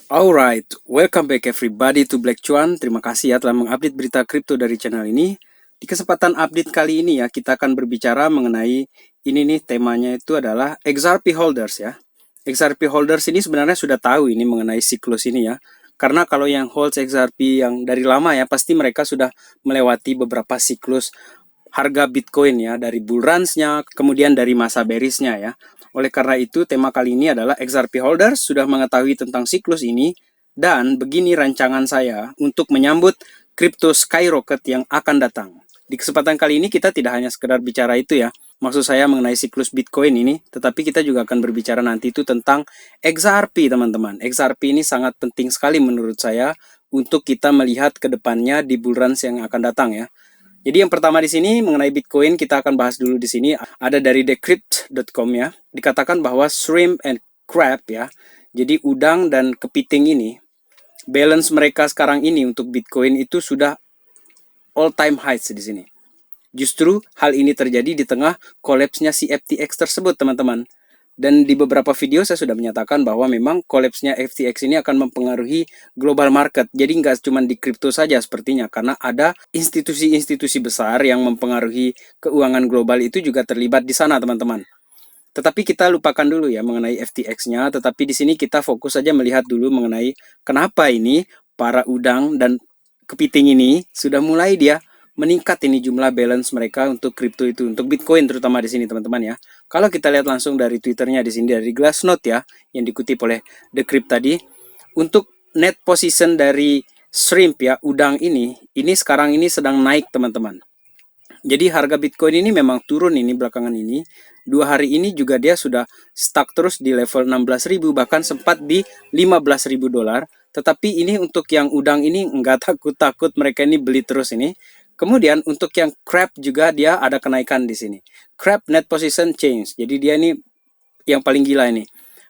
Alright, welcome back everybody to Black Chuan. Terima kasih ya telah mengupdate berita kripto dari channel ini. Di kesempatan update kali ini ya, kita akan berbicara mengenai ini nih, temanya itu adalah XRP holders ya. XRP holders ini sebenarnya sudah tahu ini mengenai siklus ini ya. Karena kalau yang holds XRP yang dari lama ya, pasti mereka sudah melewati beberapa siklus harga Bitcoin ya, dari bull runs-nya, kemudian dari masa bearish-nya ya. Oleh karena itu, tema kali ini adalah XRP holders sudah mengetahui tentang siklus ini, dan begini rancangan saya untuk menyambut crypto skyrocket yang akan datang. Di kesempatan kali ini kita tidak hanya sekedar bicara itu ya, maksud saya mengenai siklus Bitcoin ini, tetapi kita juga akan berbicara nanti itu tentang XRP teman-teman. XRP ini sangat penting sekali menurut saya untuk kita melihat ke depannya di bull runs yang akan datang ya. Jadi yang pertama di sini mengenai Bitcoin kita akan bahas dulu di sini, ada dari decrypt.com ya. Dikatakan bahwa shrimp and crab ya. Jadi udang dan kepiting ini balance mereka sekarang ini untuk Bitcoin itu sudah all time highs di sini. Justru hal ini terjadi di tengah collapse-nya si FTX tersebut teman-teman. Dan di beberapa video saya sudah menyatakan bahwa memang collapse-nya FTX ini akan mempengaruhi global market. Jadi nggak cuma di kripto saja sepertinya, karena ada institusi-institusi besar yang mempengaruhi keuangan global itu juga terlibat di sana teman-teman. Tetapi kita lupakan dulu ya mengenai FTX-nya, tetapi di sini kita fokus saja melihat dulu mengenai kenapa ini para udang dan kepiting ini sudah mulai dia meningkat ini jumlah balance mereka untuk kripto itu, untuk Bitcoin terutama di sini teman-teman ya. Kalau kita lihat langsung dari Twitternya di sini dari Glassnode ya, yang dikutip oleh Decrypt tadi, untuk net position dari shrimp ya, udang ini sekarang ini sedang naik teman-teman. Jadi harga Bitcoin ini memang turun ini belakangan ini. 2 hari ini juga dia sudah stuck terus di level 16.000, bahkan sempat di 15.000 dolar. Tetapi ini untuk yang udang ini nggak takut-takut, mereka ini beli terus ini. Kemudian untuk yang crab juga dia ada kenaikan di sini. Crab net position change. Jadi dia ini yang paling gila ini.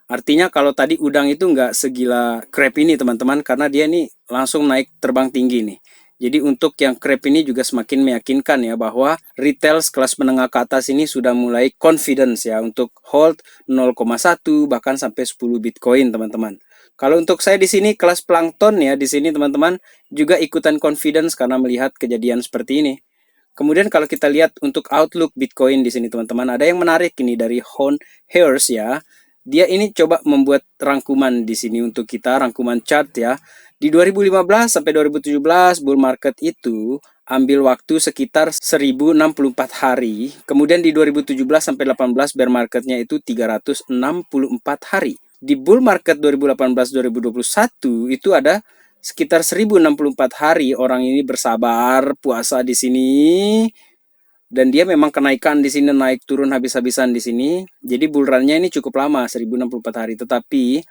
Artinya kalau tadi udang itu nggak segila crab ini teman-teman, karena dia ini langsung naik terbang tinggi nih. Jadi untuk yang crab ini juga semakin meyakinkan ya bahwa retail kelas menengah ke atas ini sudah mulai confidence ya untuk hold 0,1 bahkan sampai 10 Bitcoin teman-teman. Kalau untuk saya di sini kelas plankton ya, di sini teman-teman juga ikutan confidence karena melihat kejadian seperti ini. Kemudian kalau kita lihat untuk outlook Bitcoin di sini teman-teman, ada yang menarik ini dari Hon Hairs ya. Dia ini coba membuat rangkuman di sini untuk kita, rangkuman chart ya. Di 2015 sampai 2017 bull market itu ambil waktu sekitar 1064 hari. Kemudian di 2017 sampai 18 bear marketnya itu 364 hari. Di bull market 2018-2021 itu ada sekitar 1064 hari orang ini bersabar puasa di sini, dan dia memang kenaikan di sini, naik turun habis-habisan di sini. Jadi bull run-nya ini cukup lama 1064 hari. Tetapi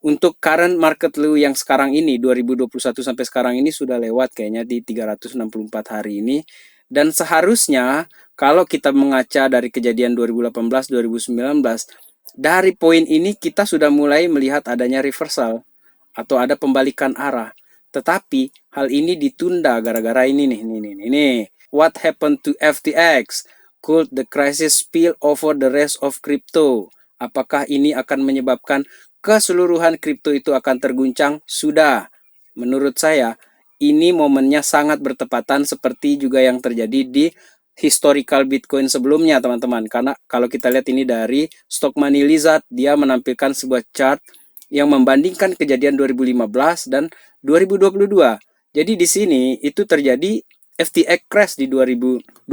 untuk current market low yang sekarang ini 2021 sampai sekarang ini sudah lewat kayaknya di 364 hari ini. Dan seharusnya kalau kita mengaca dari kejadian 2018-2019, dari poin ini kita sudah mulai melihat adanya reversal atau ada pembalikan arah. Tetapi hal ini ditunda gara-gara ini nih. What happened to FTX? Could the crisis spill over the rest of crypto? Apakah ini akan menyebabkan keseluruhan kripto itu akan terguncang? Sudah. Menurut saya, ini momennya sangat bertepatan seperti juga yang terjadi di historical Bitcoin sebelumnya, teman-teman. Karena kalau kita lihat ini dari Stock Money Lizard, dia menampilkan sebuah chart yang membandingkan kejadian 2015 dan 2022. Jadi di sini itu terjadi FTX crash di 2022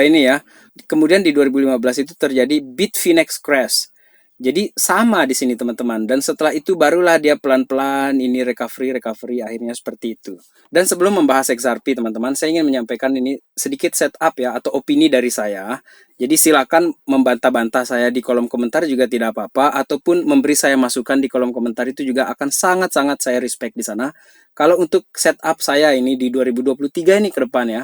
ini ya. Kemudian di 2015 itu terjadi Bitfinex crash. Jadi sama di sini teman-teman. Dan setelah itu barulah dia pelan-pelan ini recovery akhirnya seperti itu. Dan sebelum membahas XRP teman-teman, saya ingin menyampaikan ini sedikit setup ya atau opini dari saya. Jadi silakan membantah-bantah saya di kolom komentar juga tidak apa-apa, ataupun memberi saya masukan di kolom komentar itu juga akan sangat-sangat saya respect di sana. Kalau untuk setup saya ini di 2023 ini ke depan ya,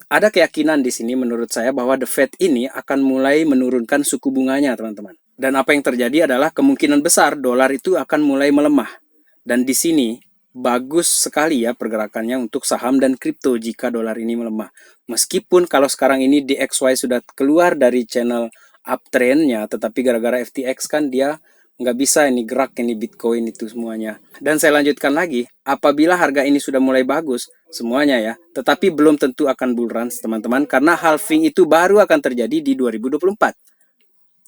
ada keyakinan di sini menurut saya bahwa The Fed ini akan mulai menurunkan suku bunganya teman-teman. Dan apa yang terjadi adalah kemungkinan besar dolar itu akan mulai melemah. Dan di sini bagus sekali ya pergerakannya untuk saham dan kripto jika dolar ini melemah. Meskipun kalau sekarang ini DXY sudah keluar dari channel uptrendnya, tetapi gara-gara FTX kan dia nggak bisa ini gerak ini Bitcoin itu semuanya. Dan saya lanjutkan lagi, apabila harga ini sudah mulai bagus semuanya ya, tetapi belum tentu akan bull run teman-teman, karena halving itu baru akan terjadi di 2024.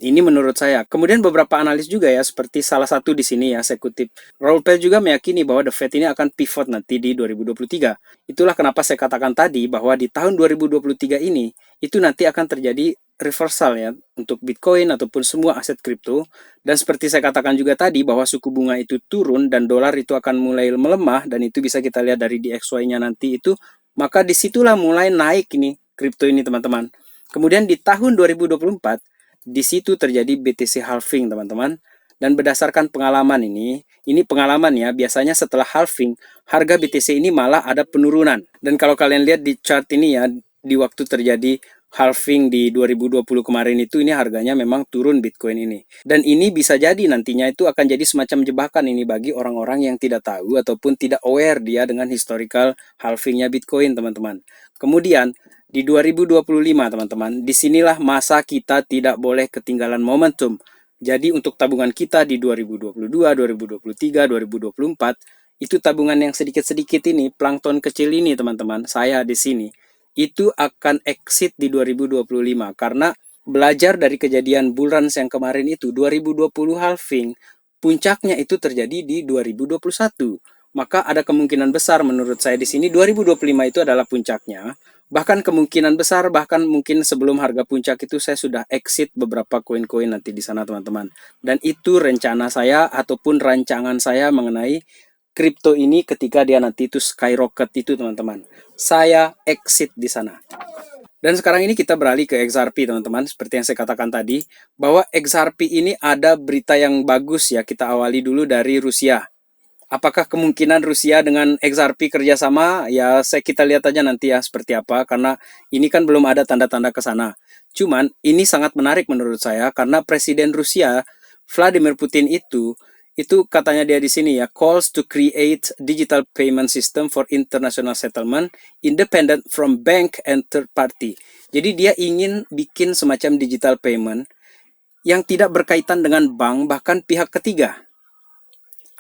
Ini menurut saya. Kemudian beberapa analis juga ya, seperti salah satu di sini ya, saya kutip. Raoul Pal juga meyakini bahwa The Fed ini akan pivot nanti di 2023. Itulah kenapa saya katakan tadi bahwa di tahun 2023 ini, itu nanti akan terjadi reversal ya, untuk Bitcoin ataupun semua aset kripto. Dan seperti saya katakan juga tadi, bahwa suku bunga itu turun dan dolar itu akan mulai melemah, dan itu bisa kita lihat dari DXY-nya nanti itu, maka disitulah mulai naik ini, kripto ini teman-teman. Kemudian di tahun 2024, di situ terjadi BTC halving teman-teman. Dan berdasarkan pengalaman ini pengalaman ya, biasanya setelah halving, harga BTC ini malah ada penurunan. Dan kalau kalian lihat di chart ini ya, di waktu terjadi halving di 2020 kemarin itu, ini harganya memang turun Bitcoin ini. Dan ini bisa jadi nantinya itu akan jadi semacam jebakan ini bagi orang-orang yang tidak tahu ataupun tidak aware dia dengan historical halvingnya Bitcoin teman-teman. Kemudian di 2025 teman-teman, disinilah masa kita tidak boleh ketinggalan momentum. Jadi untuk tabungan kita di 2022, 2023, 2024, itu tabungan yang sedikit-sedikit ini, plankton kecil ini teman-teman, saya di sini, itu akan exit di 2025. Karena belajar dari kejadian bull run yang kemarin itu, 2020 halving, puncaknya itu terjadi di 2021. Maka ada kemungkinan besar menurut saya di sini 2025 itu adalah puncaknya. Bahkan kemungkinan besar, bahkan mungkin sebelum harga puncak itu saya sudah exit beberapa koin-koin nanti di sana teman-teman. Dan itu rencana saya ataupun rancangan saya mengenai kripto ini ketika dia nanti itu skyrocket itu teman-teman. Saya exit di sana. Dan sekarang ini kita beralih ke XRP teman-teman. Seperti yang saya katakan tadi, bahwa XRP ini ada berita yang bagus ya. Kita awali dulu dari Rusia. Apakah kemungkinan Rusia dengan XRP kerjasama? Ya, kita lihat aja nanti ya seperti apa. Karena ini kan belum ada tanda-tanda ke sana. Cuman ini sangat menarik menurut saya karena Presiden Rusia Vladimir Putin itu katanya dia di sini ya, calls to create digital payment system for international settlement independent from bank and third party. Jadi dia ingin bikin semacam digital payment yang tidak berkaitan dengan bank bahkan pihak ketiga.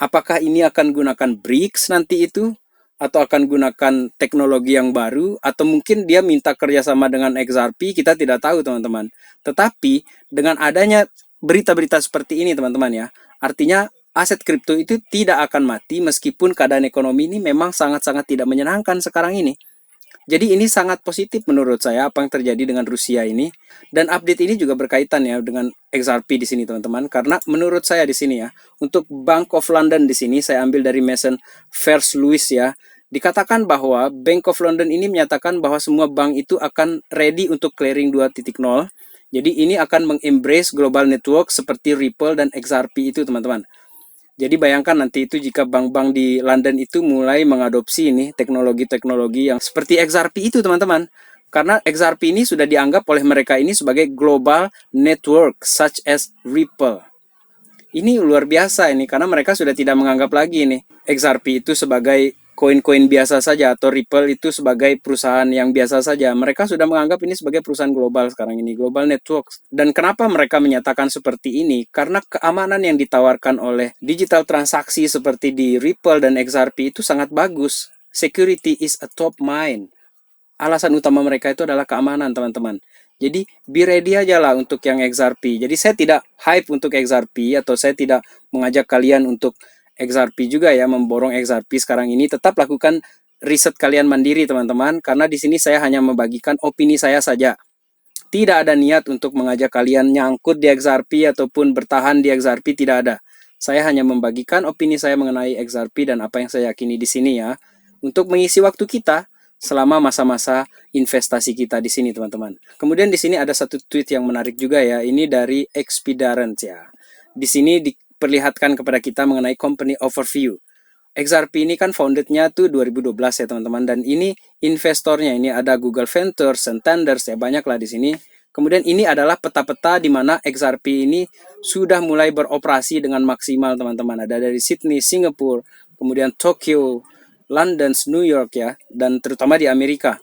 Apakah ini akan gunakan BRICS nanti itu? Atau akan gunakan teknologi yang baru? Atau mungkin dia minta kerjasama dengan XRP? Kita tidak tahu teman-teman. Tetapi dengan adanya berita-berita seperti ini teman-teman ya, artinya aset kripto itu tidak akan mati meskipun keadaan ekonomi ini memang sangat-sangat tidak menyenangkan sekarang ini. Jadi ini sangat positif menurut saya apa yang terjadi dengan Rusia ini. Dan update ini juga berkaitan ya dengan XRP di sini teman-teman. Karena menurut saya di sini ya, untuk Bank of London di sini saya ambil dari Mason First Lewis ya. Dikatakan bahwa Bank of London ini menyatakan bahwa semua bank itu akan ready untuk clearing 2.0. Jadi ini akan mengembrace global network seperti Ripple dan XRP itu teman-teman. Jadi bayangkan nanti itu jika bank-bank di London itu mulai mengadopsi ini teknologi-teknologi yang seperti XRP itu teman-teman. Karena XRP ini sudah dianggap oleh mereka ini sebagai global network such as Ripple. Ini luar biasa ini karena mereka sudah tidak menganggap lagi ini XRP itu sebagai koin-koin biasa saja atau Ripple itu sebagai perusahaan yang biasa saja. Mereka sudah menganggap ini sebagai perusahaan global sekarang ini, global network. Dan kenapa mereka menyatakan seperti ini? Karena keamanan yang ditawarkan oleh digital transaksi seperti di Ripple dan XRP itu sangat bagus. Security is a top mind. Alasan utama mereka itu adalah keamanan teman-teman. Jadi be ready aja lah untuk yang XRP. Jadi saya tidak hype untuk XRP atau saya tidak mengajak kalian untuk XRP juga ya, memborong XRP sekarang ini. Tetap lakukan riset kalian mandiri teman-teman, karena di sini saya hanya membagikan opini saya saja. Tidak ada niat untuk mengajak kalian nyangkut di XRP ataupun bertahan di XRP, tidak ada. Saya hanya membagikan opini saya mengenai XRP dan apa yang saya yakini di sini ya, untuk mengisi waktu kita selama masa-masa investasi kita di sini teman-teman. Kemudian di sini ada satu tweet yang menarik juga ya, ini dari Expidarant ya. Di sini diperlihatkan kepada kita mengenai company overview. XRP ini kan foundednya tuh 2012 ya teman-teman, dan ini investornya ini ada Google Ventures, Santander ya, banyak lah di sini. Kemudian ini adalah peta-peta di mana XRP ini sudah mulai beroperasi dengan maksimal teman-teman. Ada dari Sydney, Singapura, kemudian Tokyo, London, New York ya, dan terutama di Amerika.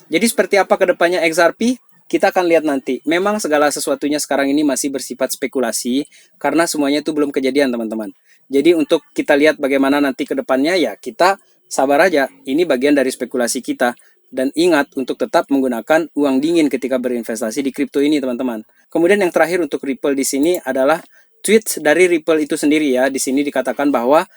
Jadi seperti apa kedepannya XRP? kita akan lihat nanti. Memang segala sesuatunya sekarang ini masih bersifat spekulasi karena semuanya itu belum kejadian, teman-teman. Jadi untuk kita lihat bagaimana nanti ke depannya, ya kita sabar aja. Ini bagian dari spekulasi kita. Dan ingat untuk tetap menggunakan uang dingin ketika berinvestasi di kripto ini, teman-teman. Kemudian yang terakhir untuk Ripple di sini adalah tweet dari Ripple itu sendiri ya. Di sini dikatakan bahwa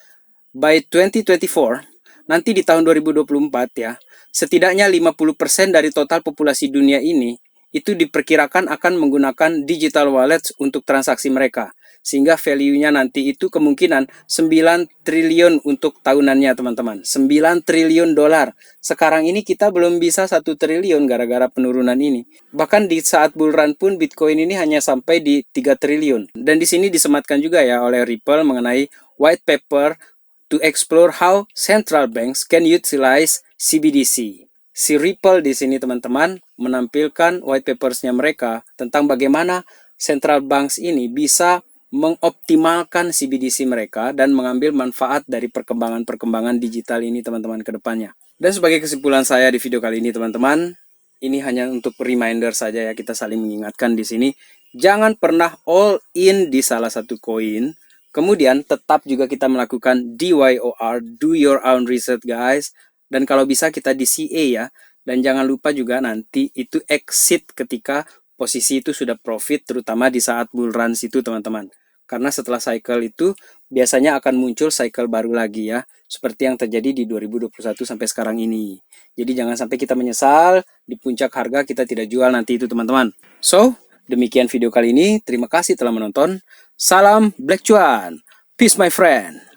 by 2024, nanti di tahun 2024 ya, setidaknya 50% dari total populasi dunia ini itu diperkirakan akan menggunakan digital wallet untuk transaksi mereka. Sehingga value-nya nanti itu kemungkinan 9 triliun untuk tahunannya, teman-teman. 9 triliun dolar. Sekarang ini kita belum bisa 1 triliun gara-gara penurunan ini. Bahkan di saat bull run pun Bitcoin ini hanya sampai di 3 triliun. Dan di sini disematkan juga ya oleh Ripple mengenai white paper to explore how central banks can utilize CBDC. Si Ripple di sini, teman-teman, menampilkan white papers-nya mereka tentang bagaimana central banks ini bisa mengoptimalkan CBDC mereka dan mengambil manfaat dari perkembangan-perkembangan digital ini, teman-teman, ke depannya. Dan sebagai kesimpulan saya di video kali ini, teman-teman, ini hanya untuk reminder saja ya, kita saling mengingatkan di sini. Jangan pernah all in di salah satu koin. Kemudian tetap juga kita melakukan DYOR, do your own research guys. Dan kalau bisa kita DCA ya. Dan jangan lupa juga nanti itu exit ketika posisi itu sudah profit, terutama di saat bull run itu, teman-teman. Karena setelah cycle itu biasanya akan muncul cycle baru lagi ya. Seperti yang terjadi di 2021 sampai sekarang ini. Jadi jangan sampai kita menyesal di puncak harga kita tidak jual nanti itu, teman-teman. So, demikian video kali ini. Terima kasih telah menonton. Salam Black Cuan. Peace my friend.